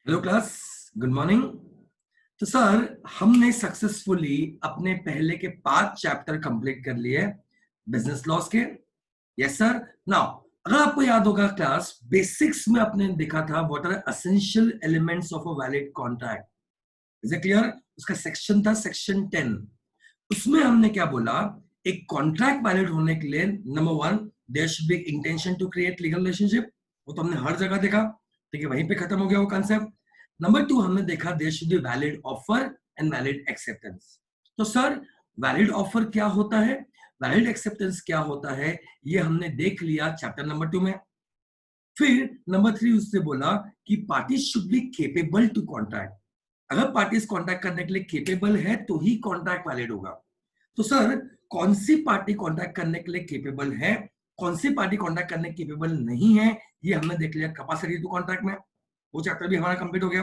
Hello class, good morning. तो sir, हमने successfully अपने पहले के 5 चैप्टर कंप्लीट कर लिए बिजनेस लॉस के। Yes sir. नाउ अगर आपको याद होगा क्लास, बेसिक्स में आपने देखा था what are essential elements of a valid contract. Is it clear? उसका सेक्शन था सेक्शन 10। उसमें हमने क्या बोला, एक कॉन्ट्रैक्ट वैलिड होने के लिए number 1 there should be intention to create legal relationship. वो तो हमने हर जगह देखा, ठीक है, वहीं पे खत्म हो गया वो कॉन्सेप्ट। नंबर 2 हमने देखा there should be valid offer and valid acceptance. तो सर, वैलिड ऑफर क्या होता है, वैलिड एक्सेप्टेंस क्या होता है, ये हमने देख लिया चैप्टर नंबर 2 में। फिर नंबर 3 उससे बोला कि parties should be capable to contract. अगर पार्टीज कॉन्ट्रैक्ट करने के लिए केपेबल है तो ही कॉन्ट्रैक्ट वैलिड होगा। तो सर, कौन सी पार्टी कॉन्ट्रैक्ट करने के लिए केपेबल है, कौन सी पार्टी कॉन्ट्रैक्ट करने केपेबल नहीं है, ये हमने देख लिया कैपेसिटी टू कॉन्ट्रैक्ट में। वो चैप्टर भी हमारा कंप्लीट हो गया।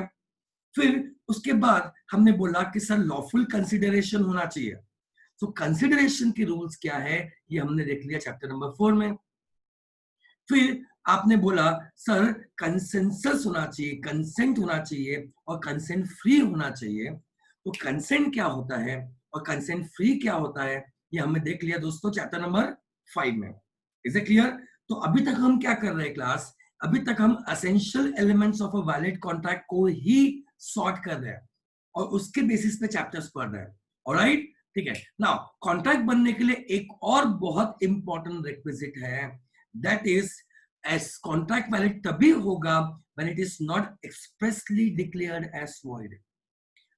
फिर उसके बाद हमने बोला कि सर लॉफुल कंसिडरेशन होना चाहिए। तो कंसिडरेशन के रूल्स क्या है, ये हमने देख लिया चैप्टर नंबर 4 में। फिर आपने बोला सर कंसेंसस होना चाहिए, कंसेंट होना चाहिए और कंसेंट फ्री होना चाहिए। तो कंसेंट क्या होता है और कंसेंट फ्री क्या होता है, ये हमने देख लिया दोस्तों चैप्टर नंबर 5 में। Is it clear? तो अभी तक हम क्या कर रहे हैं क्लास, अभी तक हम essential elements of a valid contract को ही सॉर्ट कर रहे हैं और उसके बेसिस पे चैप्टर्स पढ़ रहे हैं। ऑलराइट, ठीक है। नाउ कॉन्ट्रैक्ट बनने के लिए एक और बहुत इंपॉर्टेंट रिक्विजिट है, that is as contract valid तभी होगा when it is not expressly declared as void.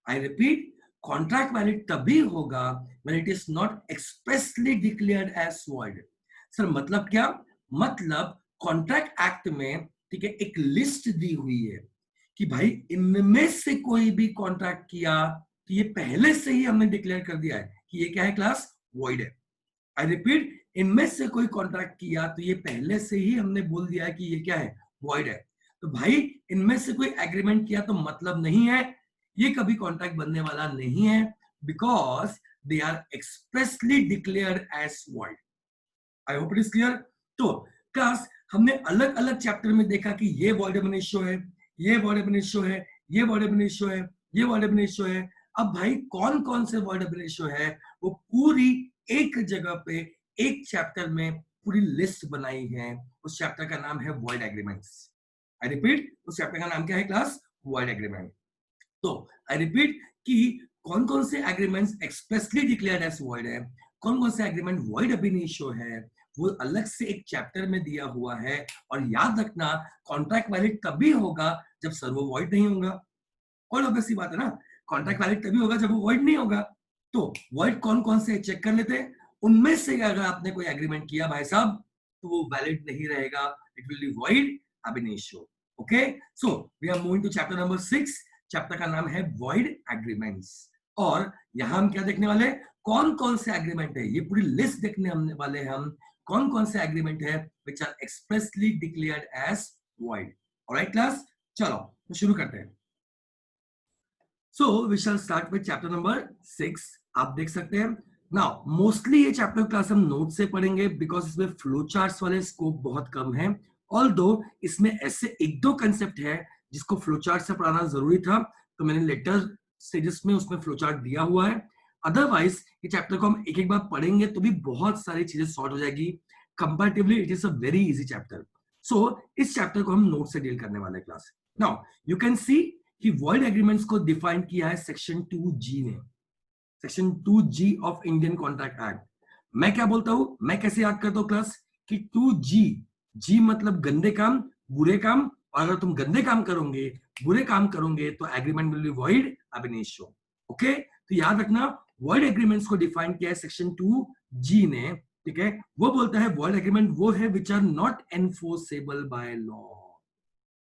I repeat, contract valid तभी होगा when it is not expressly declared as void. Sir मतलब क्या? मतलब कॉन्ट्रैक्ट एक्ट में, ठीक है, एक लिस्ट दी हुई है कि भाई इनमें से कोई भी कॉन्ट्रैक्ट किया तो ये पहले से ही हमने डिक्लेयर कर दिया है कि ये क्या है क्लास, वॉइड है। आई रिपीट, इनमें से कोई कॉन्ट्रैक्ट किया तो ये पहले से ही हमने बोल दिया है कि ये क्या है, वॉइड है। तो भाई इनमें से कोई एग्रीमेंट किया तो मतलब नहीं है, ये कभी कॉन्ट्रैक्ट बनने वाला नहीं है, because they are expressly declared as void. I hope it is clear. तो क्लास, हमने अलग अलग चैप्टर में देखा कि ये वॉइड एब इनिशियो है, ये वॉइड एब इनिशियो है, ये वॉइड एब इनिशियो है, ये वॉइड एब इनिशियो है। अब भाई कौन कौन से वॉइड एब इनिशियो है, वो पूरी एक जगह पे एक चैप्टर में पूरी लिस्ट बनाई है। उस चैप्टर का नाम है वॉइड एग्रीमेंट्स। आई रिपीट, उस चैप्टर का नाम क्या है क्लास, वॉइड एग्रीमेंट। तो आई रिपीट कि कौन कौन से agreements expressly declared as void है, कौन कौन से एग्रीमेंट वॉइड अब इनिशियो है, वो अलग से एक चैप्टर में दिया हुआ है। और याद रखना, कॉन्ट्रैक्ट वैलिड तभी होगा जब सर वो वॉइड नहीं होगा। कौन ऑब्वियस सी बात है ना, कॉन्ट्रैक्ट वैलिड तभी होगा जब वो वॉइड नहीं होगा। तो वॉइड कौन कौन से चेक कर लेते हैं, उनमें से अगर आपने कोई एग्रीमेंट किया भाई साहब तो वो वैलिड नहीं रहेगा, it will be void ab initio. Okay, so we are moving to chapter number 6। Chapter का नाम है वॉइड एग्रीमेंट्स। और यहां हम क्या देखने वाले, कौन कौन से एग्रीमेंट है, ये पूरी लिस्ट देखने हमने वाले हैं हम, कौन कौन से एग्रीमेंट है which are expressly declared as void. Alright class, चलो तो शुरू करते हैं। So we shall start with chapter number 6। आप देख सकते हैं नाउ, मोस्टली ये चैप्टर क्लास हम नोट से पढ़ेंगे बिकॉज इसमें फ्लो चार्ट्स वाले स्कोप बहुत कम है। ऑल्दो इसमें ऐसे एक दो कंसेप्ट है जिसको फ्लो चार्ट से पढ़ाना जरूरी था, तो मैंने लेटर स्टेजेस में उसमें फ्लो चार्ट दिया हुआ है। अदरवाइज ये चैप्टर को हम एक एक बार पढ़ेंगे तो भी बहुत सारी चीजें सॉर्ट हो जाएगी। Comparatively it is a very easy chapter. So इस चैप्टर को हम नोट से डील करने वाले class. Now you can see कि वॉइड एग्रीमेंट्स को डिफाइन किया है सेक्शन 2G ने, section 2G of Indian contract act. मैं क्या बोलता हूं, मैं कैसे याद करता हूं क्लास कि 2G, जी मतलब गंदे काम, बुरे काम, और अगर तुम गंदे काम करोगे, बुरे काम करोगे तो agreement will be void ab initio. Okay, तो याद रखना वॉइड एग्रीमेंट्स को डिफाइन किया है सेक्शन 2G ने, ठीक है। वो बोलता है वॉइड एग्रीमेंट वो है which are not enforceable by law.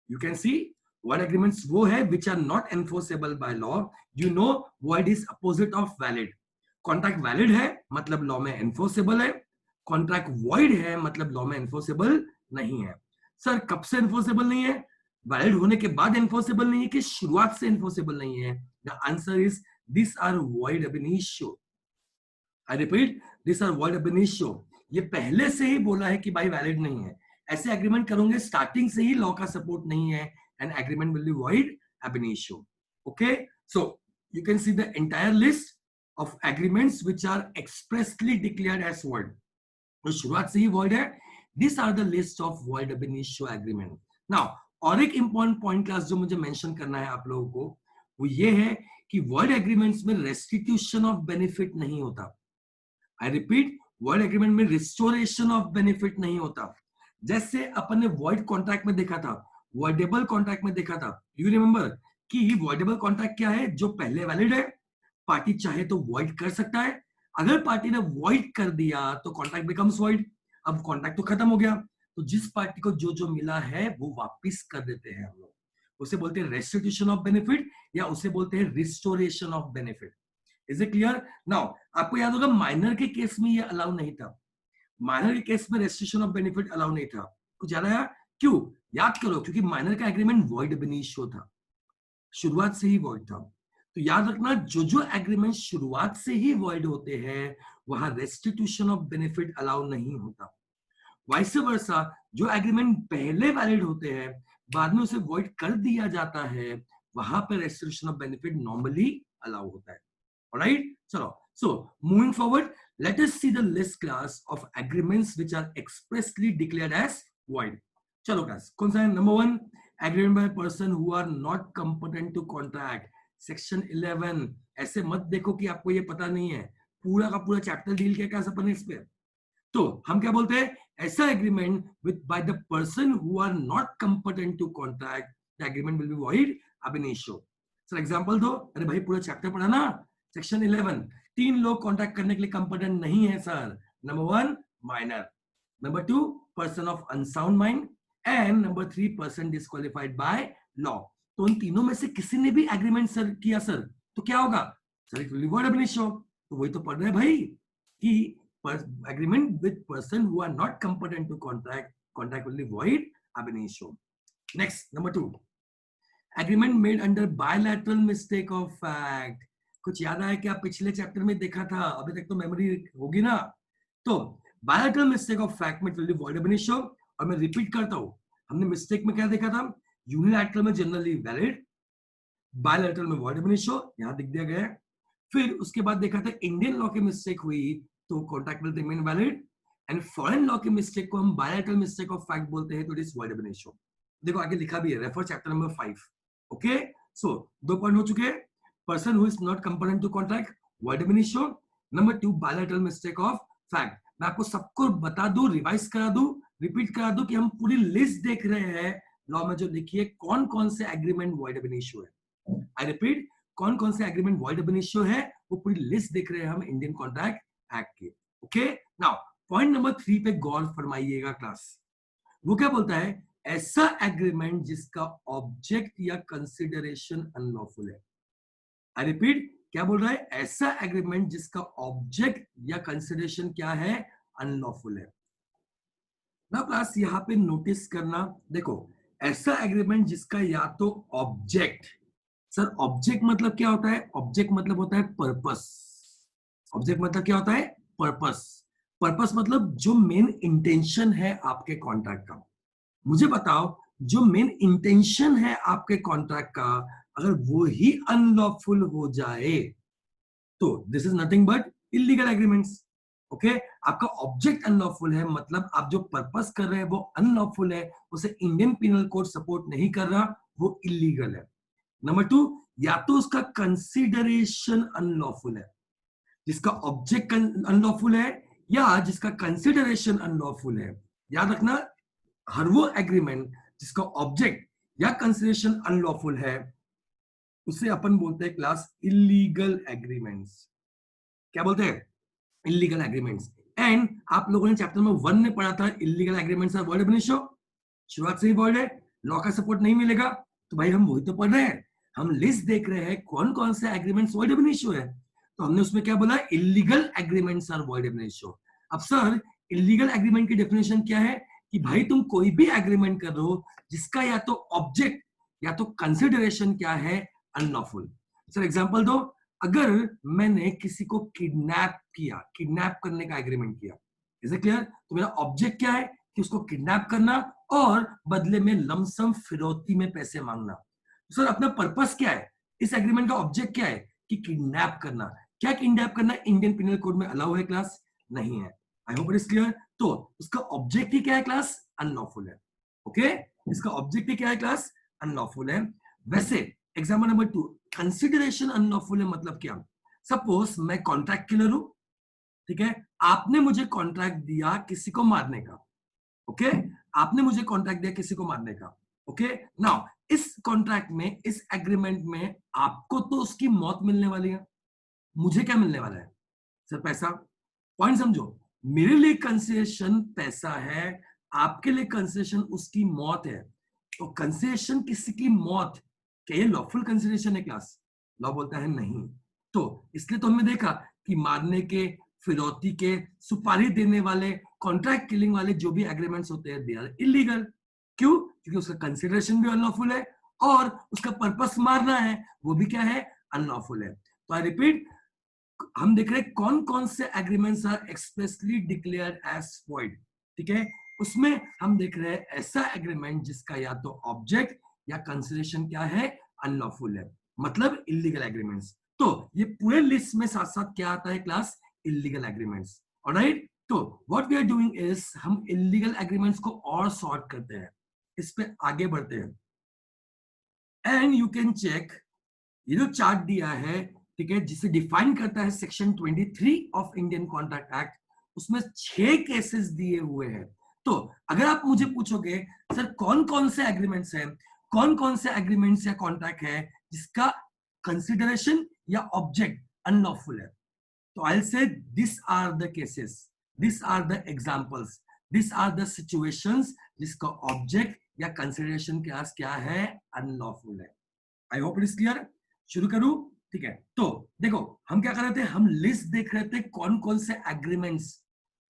You can see void agreements वो है which are not enforceable by law. You know void is opposite of valid. Contract valid है मतलब लॉ में एनफोर्सेबल है, कॉन्ट्रैक्ट वॉइड है मतलब लॉ में enforceable नहीं है। सर कब से एनफोर्सेबल नहीं है, वैलिड होने के बाद एनफोर्सेबल नहीं है कि शुरुआत से एनफोर्सेबल नहीं है? The answer is this are void ab initio. I repeat, this are void ab initio. ये पहले से ही बोला है कि भाई वैलिड नहीं है। ऐसे एग्रीमेंट करोगे स्टार्टिंग से ही लॉ का सपोर्ट नहीं है and agreement will be void ab initio. Okay, so you can see the entire list of agreements which are expressly declared as void. तो शुरुआत से ही void है. These are the list of void ab initio agreement. Now, और एक important point class जो मुझे mention करना है आप लोगों को, वो ये है कि void agreements में restitution of benefit नहीं होता. I repeat, void agreement में restoration of benefit नहीं होता. जैसे अपन ने void contract में देखा था, voidable contract में देखा था. You remember कि voidable contract क्या है? जो पहले valid है, पार्टी चाहे तो void कर सकता है. अगर पार्टी ने void कर दिया तो contract becomes void. अब contract तो खत्म हो गया, तो जिस पार्टी को जो जो मिला है वो वापिस कर देते हैं हम लोग. उसे बोलते हैं restitution of benefit या उसे बोलते हैं restoration of benefit. Is it clear? Now, आपको याद होगा माइनर के केस में ये अलाउ नहीं था. माइनर के केस में रेस्ट्रिक्शन ऑफ बेनिफिट अलाउ नहीं था. कुछ याद आया? क्यों? याद करो, क्योंकि माइनर का एग्रीमेंट वॉइड ab initio था, शुरुआत से ही वॉइड था. तो याद रखना, जो जो एग्रीमेंट शुरुआत से ही वॉइड होते हैं वहां रेस्टिट्यूशन ऑफ बेनिफिट अलाउ नहीं होता. वाइस वर्सा, जो एग्रीमेंट पहले वैलिड होते हैं बाद में उसे वॉइड कर दिया जाता है, वहां पर restriction of benefit normally allow होता है. Alright, so moving forward, let us see the list class of agreements which are expressly declared as void. चलो class, कौन सा है? Number 1, agreement by person who are not competent to contract. Section 11. ऐसे मत देखो कि आपको ये पता नहीं है, पूरा का पूरा चैप्टर डील किया क्या अपन ने इस पे. तो हम क्या बोलते हैं? ऐसा agreement with by the person who are not competent to contract, the agreement will be void ab initio. Sir example दो. अरे भाई पूरा चैप्टर पढ़ा ना. सेक्शन 11, 3 लोग कॉन्ट्रैक्ट करने के लिए कंपेटेंट नहीं है sir. Number 1 minor, number 2 person of unsound mind, and number 3 person disqualified by law. तो उन तीनों में से किसी ने भी एग्रीमेंट सर किया सर, तो क्या होगा sir? It will be void ab initio. तो वही तो पढ़ रहे हैं भाई कि agreement with person who are not competent to contract will be void ab initio. Next, number 2, agreement made under bilateral mistake of fact. कुछ याद आया क्या? पिछले चैप्टर में देखा था, अभी तक तो मेमोरी होगी ना. तो बायलैटरल मिस्टेक ऑफ फैक्ट में will be void ab initio. और मैं रिपीट करता हूं, हमने मिस्टेक में क्या देखा था? यूनिलैटरल में जनरली वैलिड, बायलैटरल में वॉइड ab initio, यहां दिख दिया गया है. फिर उसके बाद देखा था इंडियन लॉ की मिस्टेक हुई तो contract will remain valid, and foreign law की मिस्टेक को हम बायलैटरल मिस्टेक ऑफ फैक्ट बोलते हैं, तो it is void ab initio. देखो आगे लिखा भी है, रेफर चैप्टर नंबर 5. ओके, सो 2 पॉइंट हो चुके हैं. Person who is not competent to contract, void ab initio. Number 2, bilateral mistake of fact. मैं आपको सबको बता दूं, रिवाइज करा दूं, रिपीट करा दूं कि हम पूरी लिस्ट देख रहे हैं लॉ में जो लिखी है, कौन कौन से एग्रीमेंट void ab initio है. आई रिपीट, कौन कौन से एग्रीमेंट void ab initio है वो पूरी लिस्ट देख रहे हैं हम इंडियन कॉन्ट्रैक्ट एक्ट की. ओके, नाउ पॉइंट नंबर 3 पे गौर फरमाइएगा क्लास. वो क्या बोलता है? ऐसा एग्रीमेंट जिसका ऑब्जेक्ट या कंसिडरेशन अनलॉफुल है. आई रिपीट, क्या बोल रहा है? ऐसा एग्रीमेंट जिसका ऑब्जेक्ट या कंसिडरेशन क्या है? अनलॉफुल है. ना क्लास यहां पे नोटिस करना, देखो ऐसा एग्रीमेंट जिसका या तो ऑब्जेक्ट, सर ऑब्जेक्ट मतलब क्या होता है? ऑब्जेक्ट मतलब होता है पर्पस. ऑब्जेक्ट मतलब क्या होता है? पर्पस. पर्पस मतलब जो मेन इंटेंशन है आपके कॉन्ट्रैक्ट का. मुझे बताओ, जो मेन इंटेंशन है आपके कॉन्ट्रैक्ट का अगर वो ही अनलॉफुल हो जाए तो this is nothing but illegal agreements. Okay, आपका ऑब्जेक्ट अनलॉफुल है मतलब आप जो पर्पस कर रहे हैं वो अनलॉफुल है, उसे इंडियन पिनल कोड सपोर्ट नहीं कर रहा, वो इलीगल है. नंबर 2, या तो उसका कंसिडरेशन अनलॉफुल है. जिसका ऑब्जेक्ट अनलॉफुल है या जिसका कंसिडरेशन अनलॉफुल है. याद रखना, हर वो एग्रीमेंट जिसका ऑब्जेक्ट या कंसिडरेशन अनलॉफुल है उसे अपन बोलते हैं क्लास इलीगल एग्रीमेंट्स. क्या बोलते हैं? Illegal agreements. एंड आप लोगों ने चैप्टर में 1 में पढ़ा था illegal agreements are void ab initio. शुरुआत से ही वॉइड है, लॉ का सपोर्ट नहीं मिलेगा. तो भाई हम वही तो पढ़ रहे हैं, हम लिस्ट देख रहे हैं कौन कौन से एग्रीमेंट्स वॉइड ab initio है. तो हमने उसमें क्या बोला? Illegal agreements are void ab initio. अब सर इलीगल एग्रीमेंट की डेफिनेशन क्या है? कि भाई तुम कोई भी एग्रीमेंट कर रहे हो जिसका या तो ऑब्जेक्ट या तो कंसिडरेशन क्या है? अनलॉफुल. सर एग्जांपल दो. अगर मैंने किसी को किडनैप किया, किडनैप करने का एग्रीमेंट किया, इज इट क्लियर? तो मेरा ऑब्जेक्ट क्या है? कि उसको किडनैप करना और बदले में लमसम फिरौती में पैसे मांगना. सर अपना पर्पस क्या है, इस एग्रीमेंट का ऑब्जेक्ट क्या है कि किडनैप करना। क्या किडनैप करना इंडियन पिनल कोड में अलाउ है क्लास? नहीं है। I hope it is clear. तो इसका ऑब्जेक्ट ही क्या है क्लास? अनलॉफुल है। ओके, इसका ऑब्जेक्ट ही क्या है क्लास? अनलॉफुल है। वैसे एग्जाम्पल नंबर 2, कंसिडरेशन अनलॉफुल है मतलब क्या? सपोज मैं कॉन्ट्रैक्ट किलर हूं, ठीक है, आपने मुझे कॉन्ट्रैक्ट दिया किसी को मारने का। ओके, आपने मुझे कॉन्ट्रैक्ट दिया किसी को मारने का। ओके, नाउ इस कॉन्ट्रैक्ट में, इस एग्रीमेंट में आपको तो उसकी मौत मिलने वाली है, मुझे क्या मिलने वाला है? सर पैसा। पॉइंट समझो, मेरे लिए कंसेशन पैसा है, आपके लिए कंसेशन उसकी मौत है। तो कंसेशन किसी की मौत, क्या ये लॉफुल कंसिडरेशन है क्लास? लॉ बोलता है नहीं। तो इसलिए तो हमने देखा कि मारने के, फिरौती के, सुपारी देने वाले, कॉन्ट्रैक्ट किलिंग वाले जो भी एग्रीमेंट्स होते हैं दे आर इलीगल। क्यों? क्योंकि उसका कंसिडरेशन भी अनलॉफुल है और उसका पर्पस मारना है, वो भी क्या है? अनलॉफुल है। तो आई रिपीट, हम देख रहे हैं कौन कौन से agreements are expressly declared as void. ठीक है, उसमें हम देख रहे हैं ऐसा एग्रीमेंट जिसका या तो ऑब्जेक्ट या कंसिडरेशन क्या है? अनलॉफुल है, मतलब इलीगल एग्रीमेंट्स। तो ये पूरे लिस्ट में साथ साथ क्या आता है क्लास? Illegal agreements. ऑलराइट, तो what we are doing is हम इलीगल एग्रीमेंट्स को और सॉर्ट करते हैं, इस पे आगे बढ़ते हैं। एंड यू कैन चेक, ये जो चार्ट दिया है, ठीक है, जिसे डिफाइन करता है section 23 of Indian contract act, उसमें 6 केसेस दिए हुए हैं। तो अगर आप मुझे पूछोगे सर कौन कौन से एग्रीमेंट्स हैं, कौन कौन से एग्रीमेंट्स या कॉन्ट्रैक्ट है जिसका कंसिडरेशन या ऑब्जेक्ट अनलॉफुल है, तो I say this are the cases, this are the examples, this are the situations जिसका ऑब्जेक्ट या कंसिडरेशन क्लास क्या है? अनलॉफुल है। I hope it is clear. शुरू करूं? ठीक है, तो देखो हम क्या कर रहे थे, हम लिस्ट देख रहे थे कौन कौन से एग्रीमेंट्स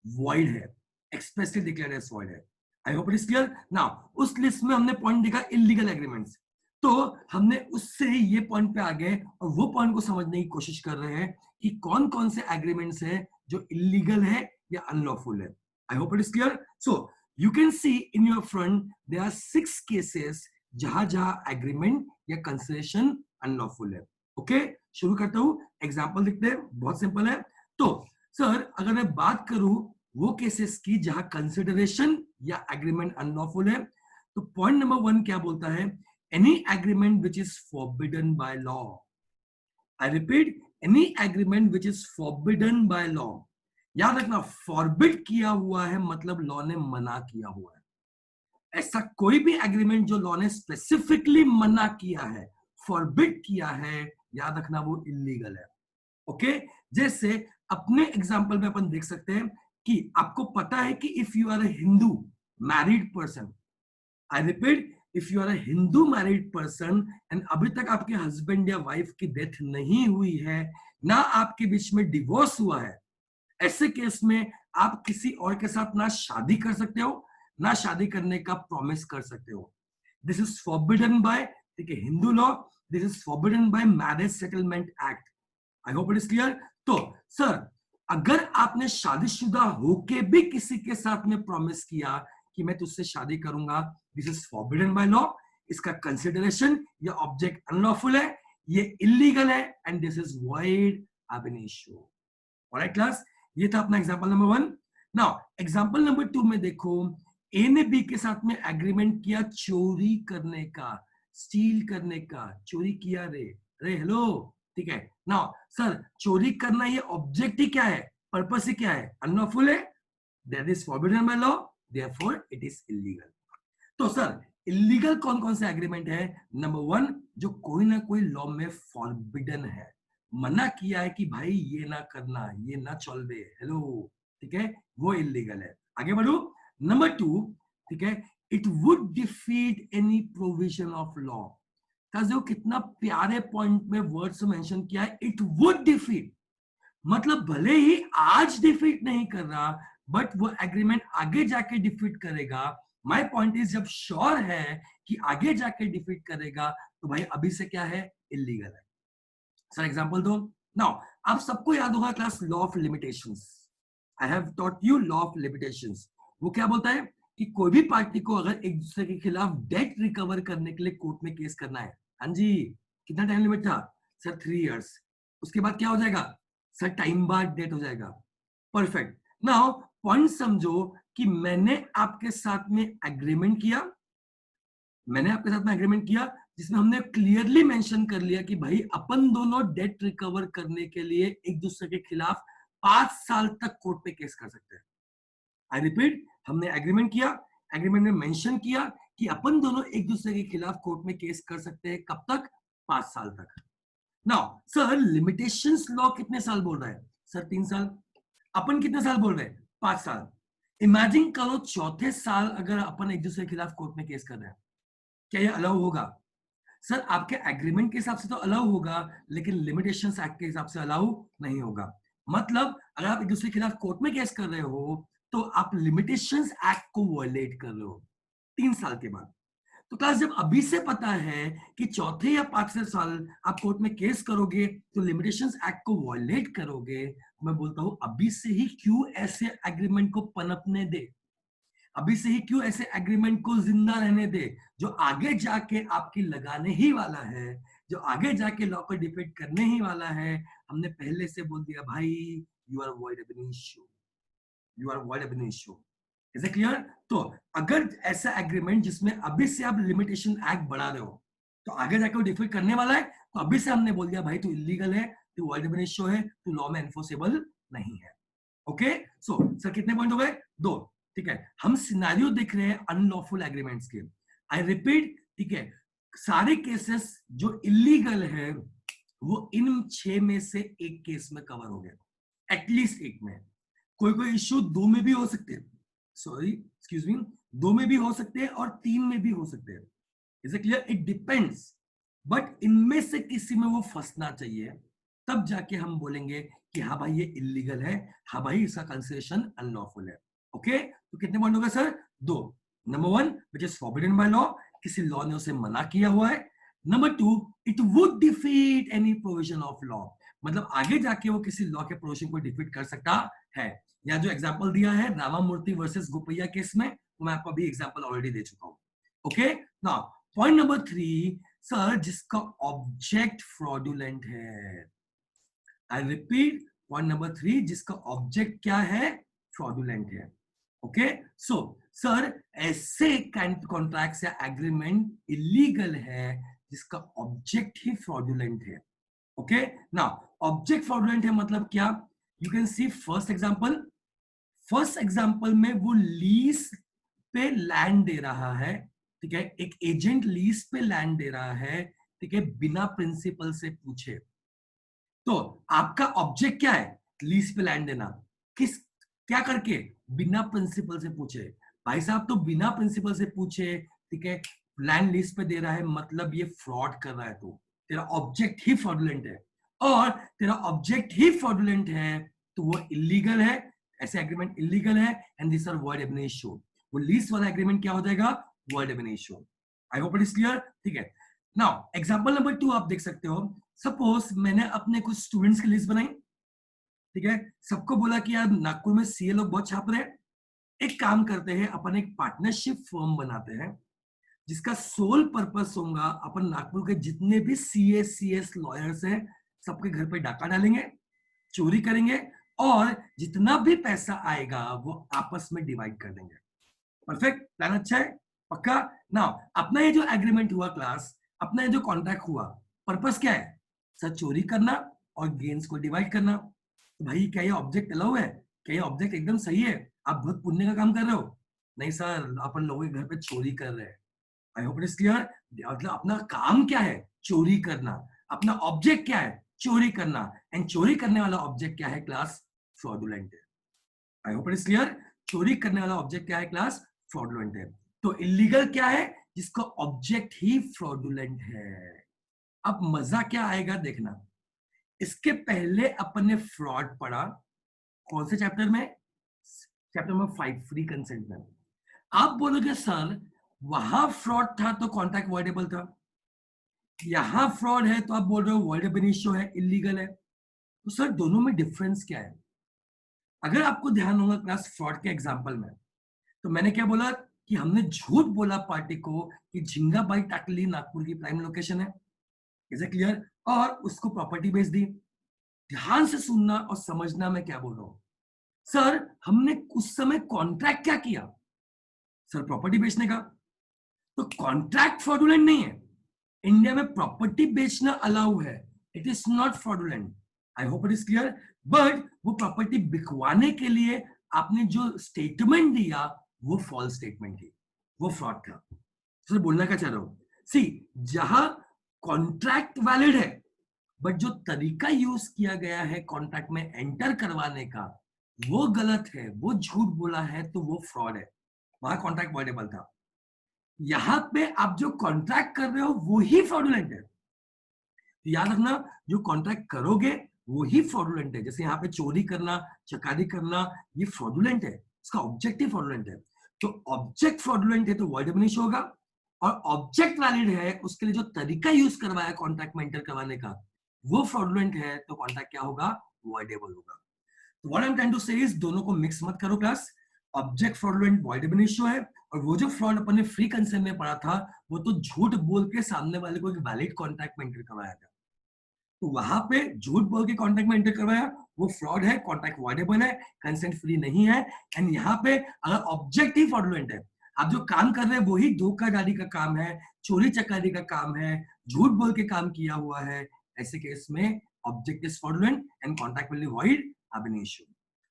वॉइड है, एक्सप्रेसली डिक्लेयर्ड एज वॉइड है। I hope it is clear. Now उस लिस्ट में हमने पॉइंट देखा इलीगल एग्रीमेंट्स, तो हमने उससे ये पॉइंट पे आ गए और वो पॉइंट को समझने की कोशिश कर रहे हैं कि कौन कौन से एग्रीमेंट्स है जो इलीगल है या अनलॉफुल है। I hope it is clear. So you can see in your front there are 6 cases जहां जहां एग्रीमेंट या कंसेशन अनलॉफुल है। ओके, शुरू करता हूं, एग्जांपल लिखते हैं, बहुत सिंपल है। तो सर अगर मैं बात करूं वो केसेस की जहां कंसिडरेशन या एग्रीमेंट अनलॉफुल है, तो पॉइंट नंबर 1 क्या बोलता है? Any agreement which is forbidden by law. I repeat, any agreement which is forbidden by law. याद रखना, फॉरबिड किया हुआ है मतलब लॉ ने मना किया हुआ है। ऐसा कोई भी एग्रीमेंट जो लॉ ने स्पेसिफिकली मना किया है, फॉरबिड किया है, याद रखना वो इलीगल है। ओके, जैसे अपने एग्जांपल में अपन देख सकते हैं कि आपको पता है कि if you are a Hindu married person, I repeat, if you are a Hindu married person and अभी तक आपके हस्बैंड या वाइफ की डेथ नहीं हुई है, ना आपके बीच में डिवोर्स हुआ है, ऐसे केस में आप किसी और के साथ ना शादी कर सकते हो, ना शादी करने का प्रॉमिस कर सकते हो। दिस इज फॉरबिडन बाय, ठीक है, Hindu law. This is forbidden bye marriage settlement act. I hope it is clear. तो सर अगर आपने शादीशुदा होके भी किसी के साथ में प्रॉमिस किया कि मैं तुझसे शादी करूंगा, this is forbidden by law. इसका कंसिडरेशन या ऑब्जेक्ट अनलॉफुल है, ये इलीगल है and this is void ab initio। Alright class, ये था अपना example number 1। Now example number 2 में देखो, ए ने बी के साथ में एग्रीमेंट किया चोरी करने का, स्टील करने का, चोरी किया रे, रे हेलो, ठीक है। नाउ सर चोरी करना ये ऑब्जेक्ट ही क्या है, पर्पस ही क्या है? अनलॉफुल है, that is forbidden by law, therefore it is illegal. तो सर इलीगल कौन कौन से एग्रीमेंट है? नंबर 1, जो कोई ना कोई लॉ में फॉरबिडन है, मना किया है कि भाई ये ना करना, ये ना चल दे, हेलो, ठीक है, वो इलीगल है। आगे बढ़ो, नंबर 2, ठीक है, it would defeat any provision of law. देखो कितना प्यारे पॉइंट में वर्ड्स मेंशन किया है, इट वुड डिफीट, मतलब भले ही आज डिफीट नहीं कर रहा बट वो एग्रीमेंट आगे जाके डिफीट करेगा। माय पॉइंट इज जब श्योर है कि आगे जाके डिफीट करेगा तो भाई अभी से क्या है? इलीगल है। सर एग्जांपल दो। नाउ आप सबको याद होगा class law of limitations, I have taught you law of limitations. वो क्या बोलता है? कि कोई भी पार्टी को अगर एक दूसरे के खिलाफ डेट रिकवर करने के लिए कोर्ट में केस करना है, हाँ जी, कितना टाइम लिमिट था सर? 3 इयर्स। उसके बाद क्या हो जाएगा सर? टाइम बाद डेट हो जाएगा। परफेक्ट। नाउ पॉइंट समझो कि मैंने आपके साथ में एग्रीमेंट किया, जिसमें हमने क्लियरली मेंशन कर लिया कि भाई अपन दोनों डेट रिकवर करने के लिए एक दूसरे के खिलाफ 5 साल तक कोर्ट पे केस कर सकते हैं। आई रिपीट, हमने एग्रीमेंट किया, एग्रीमेंट में मेंशन किया कि अपन दोनों एक दूसरे के खिलाफ कोर्ट में केस कर सकते हैं, कब तक? 5 साल तक। नाउ सर लिमिटेशंस लॉ कितने साल बोल रहा है सर? 3 साल। अपन कितने साल बोल रहे हैं? 5 साल। इमेजिन करो चौथे साल अगर अपन एक दूसरे के खिलाफ कोर्ट में केस कर रहे हैं, क्या ये अलाउ होगा? सर आपके एग्रीमेंट के हिसाब से तो अलाउ होगा, लेकिन लिमिटेशंस एक्ट के हिसाब से अलाउ नहीं होगा। मतलब अगर आप एक दूसरे के खिलाफ कोर्ट में केस कर रहे हो तो आप लिमिटेशंस एक्ट को वायलेट कर रहे हो 3 साल के बाद। तो क्लास जब अभी से पता है कि चौथे या 5वें साल आप कोर्ट में केस करोगे तो लिमिटेशंस एक्ट को वायलेट करोगे, मैं बोलता हूं अभी से ही क्यों ऐसे एग्रीमेंट को पनपने दे, अभी से ही क्यों ऐसे एग्रीमेंट को जिंदा रहने दे जो आगे जाके आपकी लगाने ही वाला है, जो आगे जाके लॉ को डिफेंड करने ही वाला है। हमने पहले से बोल दिया भाई, you are void ab initio, you are void ab initio. Is it clear? तो अगर ऐसा एग्रीमेंट जिसमें अभी से आप लिमिटेशन एक्ट बढ़ा रहे हो तो आगे जाके वो डिफेंड करने वाला है, तो अभी से हमने बोल दिया भाई तू इलीगल है, तू वॉइड एब इनिशियो है, तू लॉ में एनफोर्सेबल नहीं है। ओके सो सर कितने पॉइंट हो गए? 2। ठीक है, हम सिनेरियो देख रहे हैं अनलॉफुल एग्रीमेंट्स के। आई रिपीट, ठीक है, सारे केसेस जो इलीगल है वो इन 6 में से एक केस में कवर हो गए, एटलीस्ट एक में। कोई कोई इश्यू 2 में भी हो सकते हैं, सॉरी एक्सक्यूज मी, 2 में भी हो सकते हैं और 3 में भी हो सकते हैं। Is it clear? It depends, but इनमें से किसी में वो फंसना चाहिए, तब जाके हम बोलेंगे कि हाँ भाई ये इलीगल है, हाँ भाई इसका कंसिडरेशन अनलॉफुल है। ओके तो कितने पॉइंट हो गए sir? 2। Number 1 which is forbidden by law, किसी लॉ ने उसे मना किया हुआ है। Number 2 it would defeat any provision of law, मतलब आगे जाके वो किसी लॉ के प्रोविजन को डिफीट कर सकता है। या जो एग्जांपल दिया है रामामूर्ति वर्सेस गोपैया केस में, तो मैं आपको अभी एग्जांपल ऑलरेडी दे चुका हूं। Okay now point number 3 sir, जिसका ऑब्जेक्ट फ्रॉडुलेंट है। आई रिपीट, पॉइंट नंबर 3 जिसका ऑब्जेक्ट क्या है? फ्रॉडुलेंट है। ओके सो सर ऐसे कॉन्ट्रैक्ट या एग्रीमेंट इलीगल है जिसका ऑब्जेक्ट ही फ्रॉडुलेंट है। ओके नाउ ऑब्जेक्ट फ्रॉडुलेंट है मतलब क्या? You can C first example में वो लीज पे लैंड दे रहा है, ठीक है, एक एजेंट लीज पे लैंड दे रहा है, ठीक है, बिना प्रिंसिपल से पूछे। तो आपका ऑब्जेक्ट क्या है? लीज पे लैंड देना। किस क्या करके? बिना प्रिंसिपल से पूछे। भाई साहब तो बिना प्रिंसिपल से पूछे, ठीक है, लैंड लीज पे दे रहा है, मतलब ये फ्रॉड कर रहा है। तो तेरा ऑब्जेक्ट ही फ्रॉडुलेंट है, और तेरा ऑब्जेक्ट ही फ्रॉडुलेंट है तो वो इलीगल है, ऐसे एग्रीमेंट इलीगल है, and this are void ab initio. वो लीज वाला एग्रीमेंट क्या हो जाएगा? Void ab initio. I hope it is clear. ठीक है, नाउ एग्जांपल नंबर 2 आप देख सकते हो। सपोज मैंने अपने कुछ स्टूडेंट्स की लिस्ट बनाई, ठीक है, सबको बोला कि यार नागपुर में सीए लोग बहुत छाप रहे हैं, एक काम करते हैं अपन एक पार्टनरशिप फर्म बनाते हैं जिसका सोल पर्पस होगा अपन नागपुर के जितने भी सीए सीएस लॉयर्स हैं सबके घर पे डाका डालेंगे, चोरी करेंगे, और जितना भी पैसा आएगा वो आपस में डिवाइड कर देंगे। परफेक्ट, प्लान अच्छा है, पक्का। नाउ अपना ये जो एग्रीमेंट हुआ क्लास, अपना ये जो कॉन्ट्रैक्ट हुआ, पर्पस क्या है? सर चोरी करना और गेन्स को डिवाइड करना। तो भाई क्या ये ऑब्जेक्ट अलाउ है? क्या ये ऑब्जेक्ट एकदम सही है? आप बहुत पुण्य का काम कर रहे हो? नहीं सर, अपन लोगों के घर पे चोरी कर रहे हैं। आई होप इट इज क्लियर। मतलब अपना काम क्या है? चोरी करना। अपना ऑब्जेक्ट क्या है? चोरी करना। एंड चोरी करने वाला ऑब्जेक्ट क्या है क्लास? फ्रॉडुलेंट है। I hope it is clear. चोरी करने वाला ऑब्जेक्ट क्या है क्लास? फ्रॉडुलेंट है। तो इलीगल क्या है? जिसका ऑब्जेक्ट ही फ्रॉडुलेंट है। अब मजा क्या आएगा देखना। इसके पहले अपन ने फ्रॉड पढ़ा, कौन से चैप्टर में? चैप्टर नंबर 5 फ्री कंसेंट में। आप बोलोगे सर वहां फ्रॉड था तो कॉन्ट्रैक्ट वॉइडेबल था, यहां फ्रॉड है तो आप बोल रहे हो वॉइड एब इनिशियो है, इलीगल है। तो सर दोनों में डिफरेंस क्या है? अगर आपको ध्यान होगा क्लास फ्रॉड के एग्जांपल में, तो मैंने क्या बोला? कि हमने झूठ बोला पार्टी को कि झिंगाबाई टाकली नागपुर की प्राइम लोकेशन है, इज इट क्लियर, और उसको प्रॉपर्टी बेच दी। ध्यान से सुनना और समझना मैं क्या बोल रहा हूं। सर हमने उस समय कॉन्ट्रैक्ट क्या किया, सर प्रॉपर्टी बेचने का, तो कॉन्ट्रैक्ट फ्रॉडुलेंट नहीं है। इंडिया में प्रॉपर्टी बेचना अलाउ है, it is not fraudulent, I hope it is clear. But वो प्रॉपर्टी बिकवाने के लिए आपने जो स्टेटमेंट दिया वो फॉल्स स्टेटमेंट थी, वो फ्रॉड था। सर बोलना क्या चाह रहा हूं, सी जहां कॉन्ट्रैक्ट वैलिड है बट जो तरीका यूज किया गया है कॉन्ट्रैक्ट में एंटर करवाने का वो गलत है, वो झूठ बोला है, तो वो फ्रॉड है, वहां कॉन्ट्रैक्ट वॉइडेबल था। यहां पे आप जो कॉन्ट्रैक्ट कर रहे हो वो ही फ्रॉडुलेंट है, तो याद रखना जो कॉन्ट्रैक्ट करोगे वो ही फ्रॉडुलेंट है। जैसे यहाँ पे चोरी करना, चकारी करना, ये फ्रॉडुलेंट है, इसका ऑब्जेक्टिव फ्रॉडुलेंट है। तो ऑब्जेक्ट फ्रॉडुलेंट है तो वॉइडेबल इशू होगा, और ऑब्जेक्ट वैलिड है, उसके लिए जो तरीका यूज करवाया कॉन्ट्रैक्ट में एंटर करवाने का वो फ्रॉडुलेंट है, तो कॉन्ट्रैक्ट क्या होगा, वॉइडेबल होगा। तो what I am trying to say is दोनों को मिक्स मत करो class. Object fraudulent voidable issue है, और वो जो फ्रॉड अपन ने फ्री कंसेंट में पढ़ा था वो तो झूठ बोल के सामने वाले को एक वैलिड कॉन्ट्रैक्ट में एंटर करवाया था, तो वहां पे झूठ बोल के कॉन्ट्रैक्ट में एंटर करवाया वो फ्रॉड है, कॉन्ट्रैक्ट वॉइडेबल है, कंसेंट फ्री नहीं है। एंड यहाँ पे अगर ऑब्जेक्टिव फ्रॉडुलेंट है, आप जो काम कर रहे हैं वही धोखाधड़ी का काम है, चोरी चकारी का काम है, झूठ बोल के काम किया हुआ है, ऐसे केस में object is fraudulent and contract will be void, have an issue.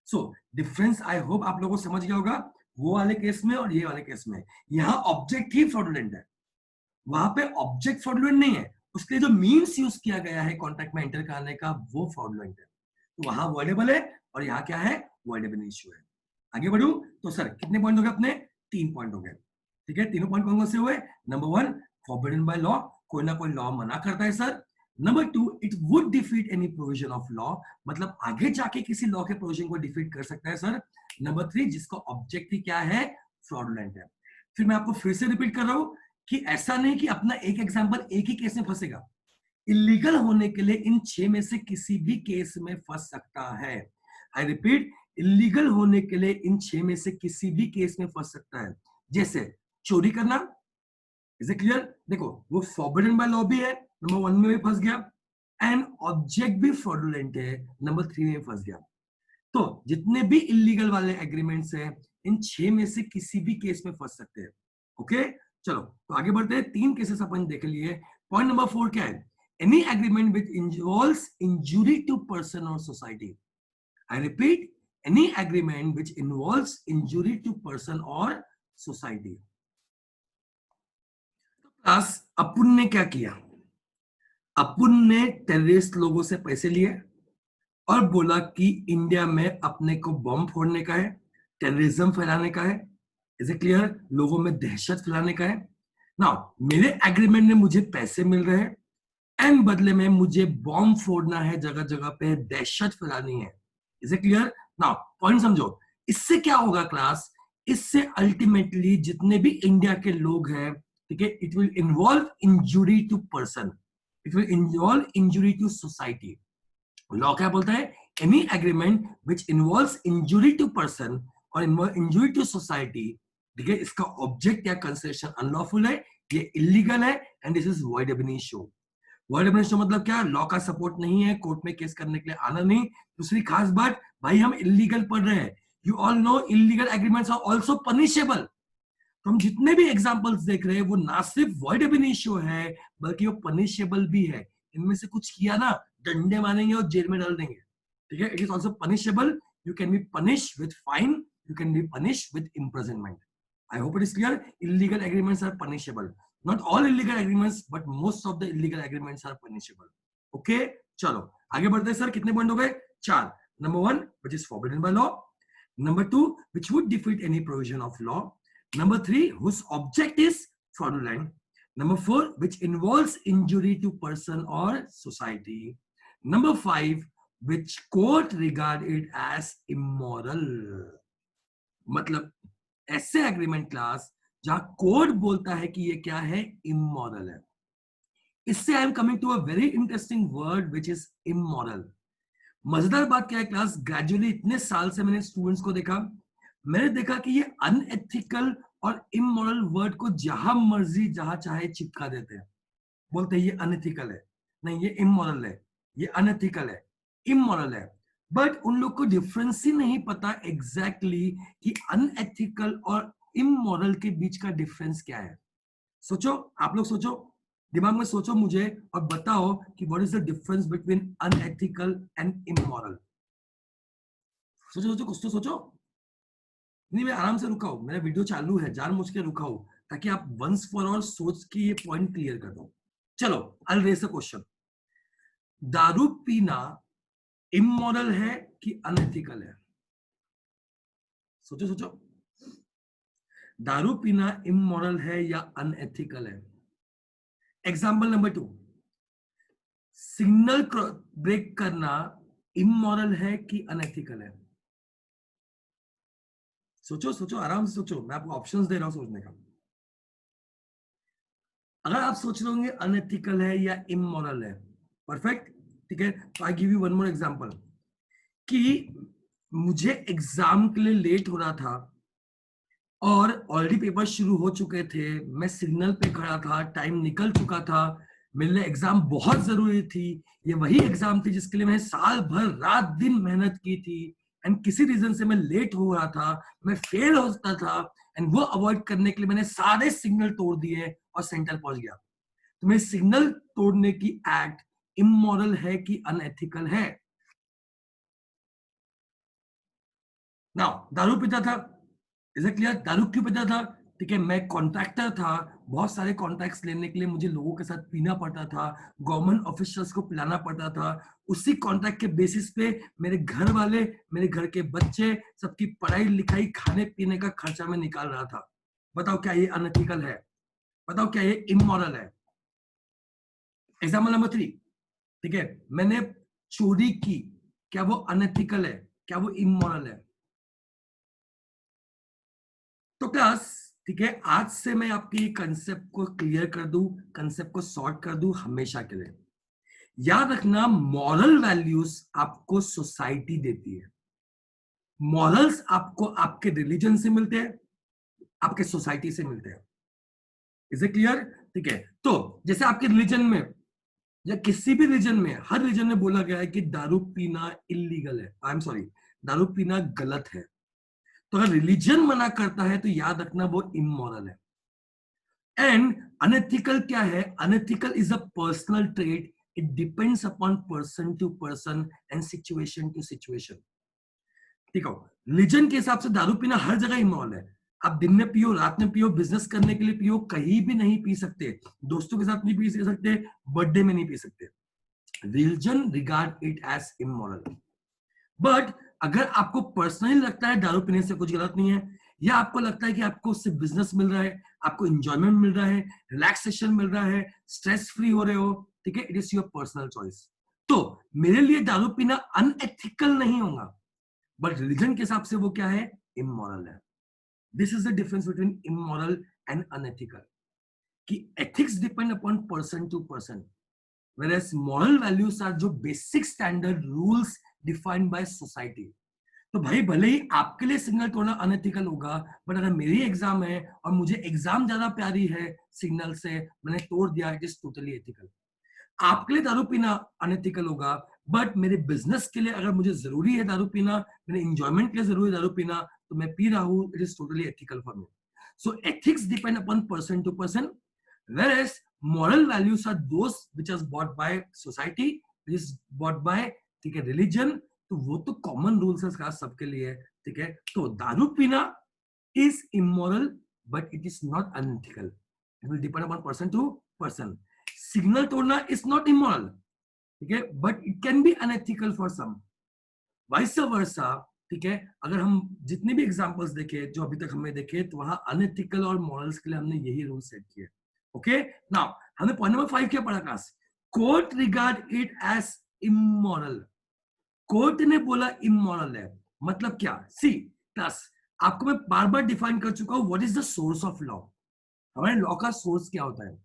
So difference I hope आप लोगों को समझ गया होगा, वो वाले केस में और ये वाले केस में। यहाँ ऑब्जेक्ट ही फ्रॉडुलेंट है, वहां पे ऑब्जेक्ट फ्रॉडुलेंट नहीं है, उसके लिए जो मीन्स यूज किया गया है कॉन्ट्रैक्ट में एंटर करने का वो फ्रॉडुलेंट है, तो वहां वॉइडेबल है, और यहाँ क्या है, वॉइडेबल इश्यू है। आगे बढ़ू तो सर कितने पॉइंट हो गए अपने, 3 पॉइंट हो गए, ठीक है। तीनों पॉइंट कौन कौन से हुए, नंबर 1 फॉरबिडन बाय लॉ, कोई ना कोई लॉ मना करता है sir. Number 2 it would defeat any provision of law, मतलब आगे जाके किसी लॉ के प्रोविजन को डिफीट कर सकता है सर। नंबर 3 जिसका ऑब्जेक्टिव क्या है, फ्रॉडुलेंट है। फिर मैं आपको फिर से रिपीट कर रहा हूं कि ऐसा नहीं कि अपना एक एग्जांपल एक ही केस में फंसेगा, इलीगल होने के लिए इन 6 में से किसी भी केस में फंस सकता है। आई रिपीट, इलीगल होने के लिए इन 6 में से किसी भी केस में फंस सकता है। जैसे चोरी करना, इज इट क्लियर, देखो वो फॉरबिडन बाय लॉ भी है, नंबर 1 में भी फंस गया, एंड ऑब्जेक्ट भी फ्रॉडुलेंट है, नंबर 3 में फंस गया। तो जितने भी इलीगल वाले एग्रीमेंट्स हैं इन 6 में से किसी भी केस में फंस सकते हैं। ओके चलो तो आगे बढ़ते हैं, 3 केसेस अपन देख लिए। पॉइंट नंबर 4 क्या है, any agreement which involves injury to person और society. I repeat, any agreement which involves injury to person और सोसाइटी। क्लास अपुन ने क्या किया, अपुन ने टेररिस्ट लोगों से पैसे लिए और बोला कि इंडिया में अपने को बम फोड़ने का है, टेररिज्म फैलाने का है, इज इट क्लियर, लोगों में दहशत फैलाने का है। नाउ मेरे एग्रीमेंट में मुझे पैसे मिल रहे हैं एंड बदले में मुझे बॉम्ब फोड़ना है, जगह जगह पे दहशत फैलानी है, is it clear. Now point समझो, इससे क्या होगा क्लास, इससे अल्टीमेटली जितने भी इंडिया के लोग हैं, ठीक है, it will involve injury to person, it will involve injury to society. Law क्या बोलता है, any agreement which involves injury to person और इंजुरी टू सोसाइटी, ठीक है, इसका ऑब्जेक्ट या कंसेशन अनलॉफुल है, ये इलीगल है, and this is void ab initio. Word एब इनिशियो मतलब क्या, लॉ का सपोर्ट नहीं है, कोर्ट में केस करने के लिए आना नहीं। दूसरी खास बात, भाई हम इलीगल पढ़ रहे हैं, you all know illegal agreements are also punishable. तो हम जितने भी एग्जांपल्स देख रहे हैं वो ना सिर्फ वॉइड एब इनिशियो है बल्कि वो पनिशेबल भी है। इनमें से कुछ किया ना, डंडे मारेंगे और जेल में डाल देंगे, ठीक है। It is also punishable, you can be punish with fine, you can be punish with imprisonment. I hope it is clear, illegal agreements are punishable, not all illegal agreements but most of the illegal agreements are punishable. Okay चलो आगे बढ़ते हैं sir, कितने point हो गए, 4। Number 1 which is forbidden by law, number 2 which would defeat any provision of law, number 3 whose object is fraudulent, number 4 which involves injury to person or society, number 5 which court regard it as immoral। मतलब ऐसे agreement class जहां court बोलता है कि ये क्या है, immoral है। इससे I am coming to a very interesting word which is immoral. मजेदार बात क्या है क्लास, ग्रेजुअली इतने साल से मैंने स्टूडेंट्स को देखा, मैंने देखा कि ये अनएथिकल और इमोरल वर्ड को जहां मर्जी जहां चाहे चिपका देते हैं, बोलते हैं ये अनएथिकल है, नहीं ये इमोरल है, ये अनएथिकल है, इमोरल है। बट उन लोग को डिफरेंस ही नहीं पता एग्जैक्टली कि अनएथिकल और इमोरल के बीच का डिफरेंस क्या है। सोचो, आप लोग सोचो, दिमाग में सोचो मुझे और बताओ कि what is the difference between unethical and immoral. सोचो सोचो, कुछ तो सोचो। नहीं, मैं आराम से रुका हूं, मेरा वीडियो चालू है, जानबूझ के रुका हूं ताकि आप वंस फॉर ऑल सोच के ये पॉइंट क्लियर कर दो। चलो, आई रेज अ क्वेश्चन। दारू पीना इमोरल है कि अनएथिकल है? सोचो सोचो, दारू पीना इमोरल है या अनएथिकल है? एग्जाम्पल नंबर 2, सिग्नल ब्रेक करना इमोरल है कि अनएथिकल है? सोचो सोचो, आराम से सोचो, मैं आपको ऑप्शंस दे रहा हूं सोचने का। अगर आप सोच रहे होंगे अनएथिकल है या इमोरल है, परफेक्ट, ठीक है, तो I give you one more example कि मुझे एग्जाम के लिए लेट हो रहा था और ऑलरेडी पेपर शुरू हो चुके थे, मैं सिग्नल पे खड़ा था, टाइम निकल चुका था, मेरे लिए एग्जाम बहुत जरूरी थी, ये वही एग्जाम थी जिसके लिए मैंने साल भर रात दिन मेहनत की थी, एंड किसी रीजन से मैं लेट हो रहा था, मैं फेल हो सकता था, एंड वो अवॉइड करने के लिए मैंने सारे सिग्नल तोड़ दिए और सेंटर पहुंच गया। तो मेरे सिग्नल तोड़ने की एक्ट इमोरल है कि अनएथिकल है? नाउ, दारू पीता था, इज इट क्लियर? दारू क्यों पीता था? ठीक है, मैं कॉन्ट्रैक्टर था, बहुत सारे कॉन्ट्रैक्ट्स लेने के लिए मुझे लोगों के साथ पीना पड़ता था, गवर्नमेंट ऑफिशियल्स को पिलाना पड़ता था, उसी कॉन्ट्रैक्ट के बेसिस पे मेरे घर वाले, मेरे घर के बच्चे, सबकी पढ़ाई लिखाई, खाने पीने का खर्चा मैं निकाल रहा था। बताओ क्या ये अनएथिकल है? बताओ क्या ये इमोरल है? एग्जाम्पल नंबर 3, ठीक है, मैंने चोरी की, क्या वो अनएथिकल है? क्या वो इमोरल है? तो क्लास, ठीक है, आज से मैं आपके कंसेप्ट को क्लियर कर दूं, कंसेप्ट को सॉर्ट कर दूं हमेशा के लिए। याद रखना, मॉरल वैल्यूज आपको सोसाइटी देती है, मॉरल्स आपको आपके रिलीजन से मिलते हैं, आपके सोसाइटी से मिलते हैं। Is it clear? ठीक है, तो जैसे आपके रिलीजन में या किसी भी रीजन में, हर रीजन में बोला गया है कि दारू पीना इलीगल है, आई एम सॉरी, दारू पीना गलत है। तो अगर रिलीजन मना करता है तो याद रखना वो इमोरल है। एंड अनएथिकल क्या है? Unethical is a personal trait, it depends upon person to person and situation to situation. ठीक है, रिलीजन के हिसाब से दारू पीना हर जगह इमोरल है। आप दिन में पियो, रात में पियो, बिजनेस करने के लिए पियो, कहीं भी नहीं पी सकते, दोस्तों के साथ नहीं पी सकते, बर्थडे में नहीं पी सकते। Religion regard it as immoral. But अगर आपको पर्सनली लगता है दारू पीने से कुछ गलत नहीं है, या आपको लगता है कि आपको उससे बिजनेस मिल रहा है, आपको इंजॉयमेंट मिल रहा है, रिलैक्सेशन मिल रहा है, स्ट्रेस फ्री हो रहे हो, ठीक है, it is your personal choice. तो मेरे लिए दारू पीना अनएथिकल नहीं होगा, बट रिलीजन के हिसाब से वो क्या है? इमोरल है। This is the difference between immoral and unethical, कि ethics depend upon person to person, whereas moral values are जो basic standard rules defined by society। तो भाई भले ही आपके लिए सिग्नल तोड़ना अनएथिकल होगा, बट अगर मेरी एग्जाम है और मुझे एग्जाम ज्यादा प्यारी है सिग्नल से, मैंने तोड़ दिया, इट इज टोटली एथिकल। आपके लिए दारू पीना अनएथिकल होगा, बट मेरे बिजनेस के लिए अगर मुझे जरूरी है दारू पीना, मेरे इंजॉयमेंट के लिए जरूरी है दारू पीना, तो मैं पी रहा हूं, it is totally ethical for me. So ethics depend upon person to person, whereas moral values are those which are bought by society, which is bought by, ठीक है, religion। तो वो तो कॉमन रूल्स है सबके लिए, ठीक है। तो दारू पीना is immoral, but it is not unethical, it will depend upon person to person. Signal तोड़ना इज नॉट इमोरल, ठीक है, but it can be unethical for some, vice versa, ठीक है। अगर हम जितने भी एग्जांपल्स देखे जो अभी तक हमने देखे, तो वहां अनएथिकल और मॉरल्स के लिए हमने यही रूल सेट किए। ओके, नाउ हमने पॉइंट नंबर 5 क्या पढ़ा class? Court regard it as immoral. Court ने बोला इमोरल है, मतलब क्या? सी क्लास, आपको मैं बार बार डिफाइन कर चुका हूं what is the source of law. हमारे लॉ का सोर्स क्या होता है?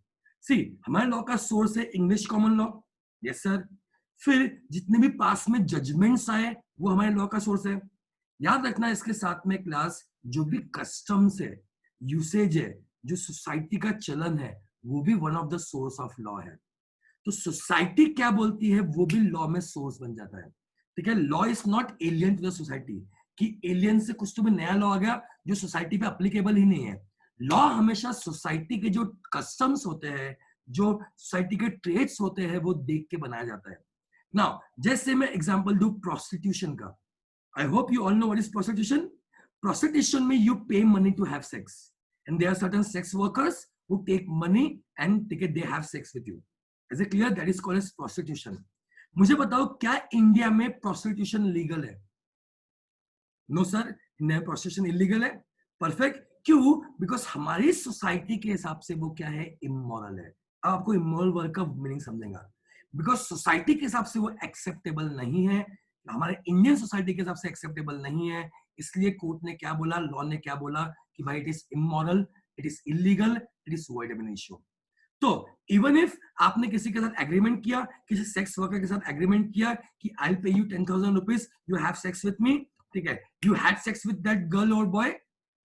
सी, हमारे लॉ का सोर्स है English common law, yes sir. फिर जितने भी पास में जजमेंट्स आए वो हमारे लॉ का सोर्स है। याद रखना इसके साथ में क्लास, जो भी कस्टम्स है यूसेज है, जो सोसाइटी का चलन है, वो भी one of the source of law है। तो सोसाइटी क्या बोलती है वो भी लॉ में सोर्स बन जाता है। ठीक है, law is not alien to the society, कि एलियन से कुछ तो भी नया लॉ आ गया जो सोसाइटी पे अप्लीकेबल ही नहीं है। लॉ हमेशा सोसाइटी के जो कस्टम्स होते हैं, जो सोसाइटी के ट्रेड्स होते हैं, वो देख के बनाया जाता है। नाउ जैसे मैं एग्जांपल दूं प्रोस्टिट्यूशन का, I hope you all know what is prostitution. Prostitution means you pay money to have sex, and there are certain sex workers who take money and they have sex with you. Is it clear? That is called as prostitution. मुझे बताओ क्या India में prostitution legal है? No sir, India में prostitution illegal है. Perfect. क्यों? Because हमारी society के हिसाब से वो क्या है? Immoral है. अब आपको immoral वर्ड का मीनिंग समझेगा. Because सोसाइटी के हिसाब से वो एक्सेप्टेबल नहीं है, हमारे इंडियन सोसाइटी के हिसाब से एक्सेप्टेबल नहीं है, इसलिए कोर्ट ने क्या बोला, लॉ ने क्या बोला कि भाई it is immoral, it is illegal, it is void एब इश्यू। तो इवन इफ आपने किसी के साथ एग्रीमेंट किया, किसी सेक्स वर्कर के साथ एग्रीमेंट किया कि I pay you 10,000 rupees, you have sex with me, ठीक है, you had sex with that girl और boy,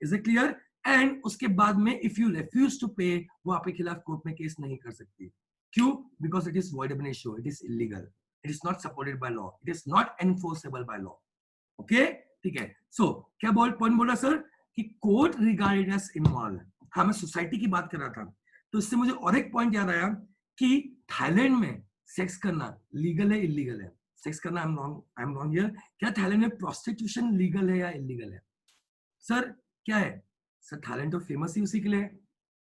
is it clear? And उसके बाद में इफ यू रिफ्यूज टू पे, वो आपके खिलाफ कोर्ट में केस नहीं कर सकती। क्यों? बिकॉज इट इज वॉइड एब issue, it is illegal, it is not supported by law, it is not enforceable by law. Okay, ठीक है। सो क्या पॉइंट बोला सर कि कोर्ट रिगार्डेड एज इमोरल। हाँ, मैं सोसाइटी की बात कर रहा था, तो इससे मुझे और एक पॉइंट याद आया कि थाईलैंड में सेक्स करना लीगल है, इलीगल है? सेक्स करना, आई एम रॉन्ग हियर, क्या थाईलैंड में प्रोस्टिट्यूशन लीगल है या इलीगल है? सर क्या है सर? थाईलैंड तो फेमस ही उसी के लिए,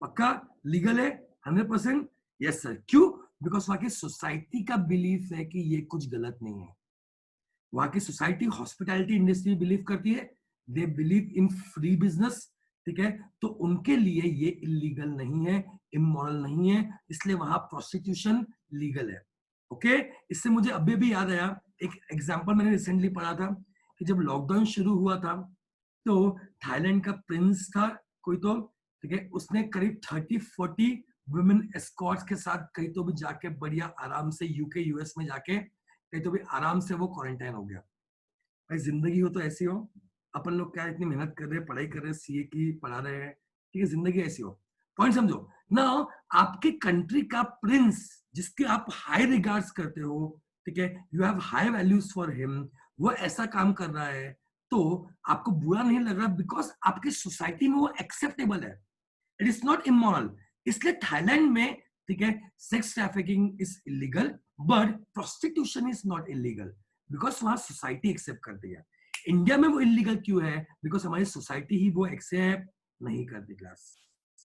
पक्का लीगल है 100%? Yes sir. क्यों? बिकॉज वहां की सोसाइटी का बिलीफ है कि ये कुछ गलत नहीं है। वहां की सोसाइटी हॉस्पिटैलिटी इंडस्ट्री बिलीव करती है, they believe in free business, ठीक है, तो उनके लिए ये इलीगल नहीं है, इमोरल नहीं है, इसलिए वहां प्रोस्टिट्यूशन लीगल है। ओके, इससे मुझे अभी भी याद आया एक एग्जांपल मैंने रिसेंटली पढ़ा था कि जब लॉकडाउन शुरू हुआ था तो थाईलैंड का प्रिंस था कोई तो, ठीक है, उसने करीब 30-40 वुमेन एस्कॉर्ट्स के साथ कहीं तो भी जाके बढ़िया आराम से यूके यूएस में जाके कहीं तो भी आराम से वो क्वारंटाइन हो गया। भाई जिंदगी हो तो ऐसी हो, अपन लोग क्या इतनी मेहनत कर रहे हैं, पढ़ाई कर रहे हैं, सीए की पढ़ा रहे हैं, ठीक है, जिंदगी ऐसी हो। पॉइंट समझो ना, आपके कंट्री का प्रिंस जिसके आप हाई रिगार्ड्स करते हो, ठीक है, you have high values for him, वो ऐसा काम कर रहा है तो आपको बुरा नहीं लग रहा, बिकॉज आपकी सोसाइटी में वो एक्सेप्टेबल है, इट इज नॉट इमोरल। इसलिए थाईलैंड में, ठीक है, sex trafficking is illegal but prostitution is not illegal, because वहां सोसाइटी एक्सेप्ट करती है। इंडिया में वो इलीगल क्यों है? बिकॉज हमारी सोसाइटी ही वो एक्सेप्ट नहीं करती। क्लास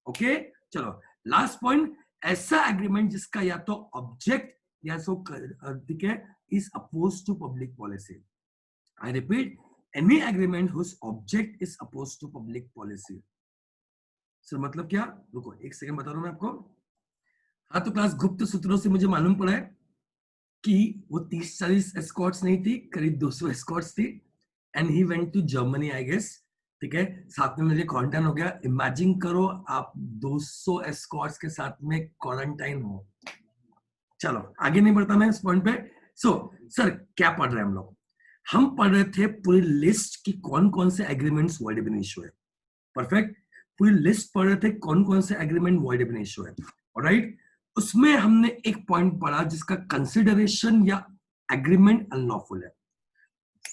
ओके, चलो लास्ट पॉइंट, ऐसा एग्रीमेंट जिसका या तो ऑब्जेक्ट या तो, ठीक है, is oppose to public policy. I repeat, any agreement whose object is oppose to public policy. Sir मतलब क्या? रुको एक सेकंड बता रहा हूं मैं आपको। हाँ, तो क्लास गुप्त सूत्रों से मुझे मालूम पड़ा है कि वो 30-40 एस्कॉर्ट्स नहीं थी, करीब 200 एस्कॉर्ट्स थी, and he went to Germany I guess, ठीक है, साथ में मुझे क्वारंटाइन हो गया। इमेजिन करो आप 200 एस्कॉर्ट्स के साथ में क्वारंटाइन हो। चलो आगे नहीं बढ़ता मैं इस पॉइंट पे। सर क्या पढ़ रहे हैं हम लोग? हम पढ़ रहे थे पूरी लिस्ट की कौन कौन से एग्रीमेंट्स वॉइड एब इनिशियो है। परफेक्ट, पूरी लिस्ट पढ़ रहे थे कौन कौन से एग्रीमेंट वॉइड एब इनिशियो है। ऑलराइट, उसमें हमने एक पॉइंट पढ़ा जिसका कंसिडरेशन या एग्रीमेंट अनलॉफुल है।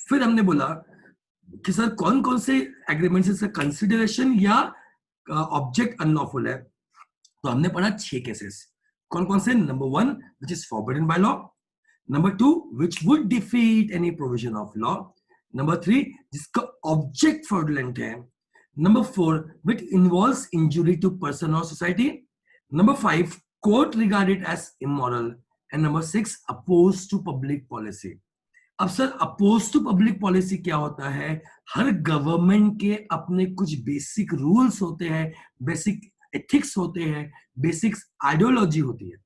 फिर हमने बोला कि सर कौन कौन से एग्रीमेंट से कंसिडरेशन या ऑब्जेक्ट अनलॉफुल है, तो हमने पढ़ा 6 केसेस। कौन कौन से? Number 1 which is forbidden by law, number 2 which would defeat any provision of law, number 3 जिसका ऑब्जेक्ट फ्रॉडुलेंट है, number 4 which involves injury to person or society, number 5 court regarded as immoral, and number 6 opposed to public policy। अब sir oppose to public policy क्या होता है? हर government के अपने कुछ basic rules होते हैं, बेसिक एथिक्स होते हैं, बेसिक आइडियोलॉजी होती है,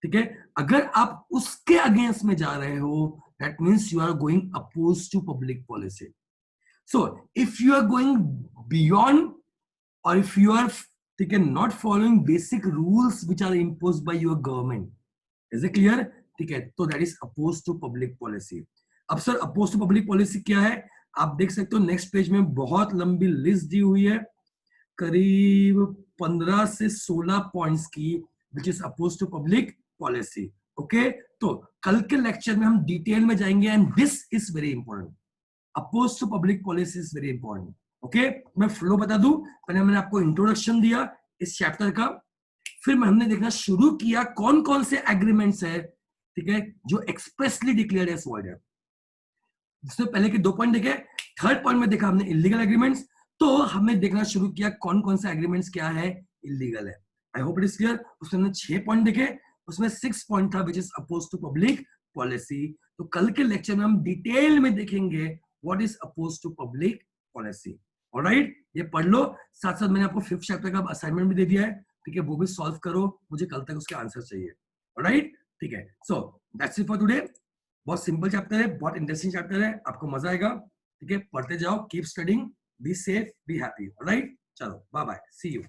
ठीक है, अगर आप उसके अगेंस्ट में जा रहे हो that means you are going oppose to public policy. So if you are going beyond or if you are, ठीक है, not following basic rules which are imposed by your government, is it clear? ठीक है, तो that is opposed to public policy। अब sir opposed to public policy क्या है? आप देख सकते हो नेक्स्ट पेज में बहुत लंबी लिस्ट दी हुई है। करीब 15 से 16 पॉइंट्स की which is oppose to public policy. Okay, तो कल के लेक्चर में हम डिटेल में जाएंगे and this is very important. Oppose to public policy is very important. Okay, मैं फ्लो बता दूं, पहले मैंने आपको इंट्रोडक्शन दिया इस चैप्टर का, फिर हमने देखना शुरू किया कौन कौन से एग्रीमेंट्स है, ठीक है, जो एक्सप्रेसली डिक्लेयर्ड एज वॉइड है। जिसमें पहले के 2 पॉइंट देखे, थर्ड पॉइंट में देखा हमने इलीगल एग्रीमेंट्स, तो हमने देखना शुरू किया कौन कौन से एग्रीमेंट्स क्या है, इलीगल है। I hope it is clear. उसमें हमने 6 पॉइंट देखे, उसमें 6 पॉइंट था which is oppose to public policy. तो कल के लेक्चर में हम डिटेल में देखेंगे what is oppose to public policy. Alright, ये पढ़ लो। साथ साथ मैंने आपको 5th चैप्टर का असाइनमेंट भी दे दिया है, ठीक है, वो भी सॉल्व करो, मुझे कल तक उसके आंसर चाहिए। ऑलराइट, ठीक है, so that's it for today. बहुत सिंपल चैप्टर है, बहुत इंटरेस्टिंग चैप्टर है, आपको मजा आएगा, ठीक है, पढ़ते जाओ, keep studying, be safe, be happy. Alright, चलो बाय बाय, सी यू।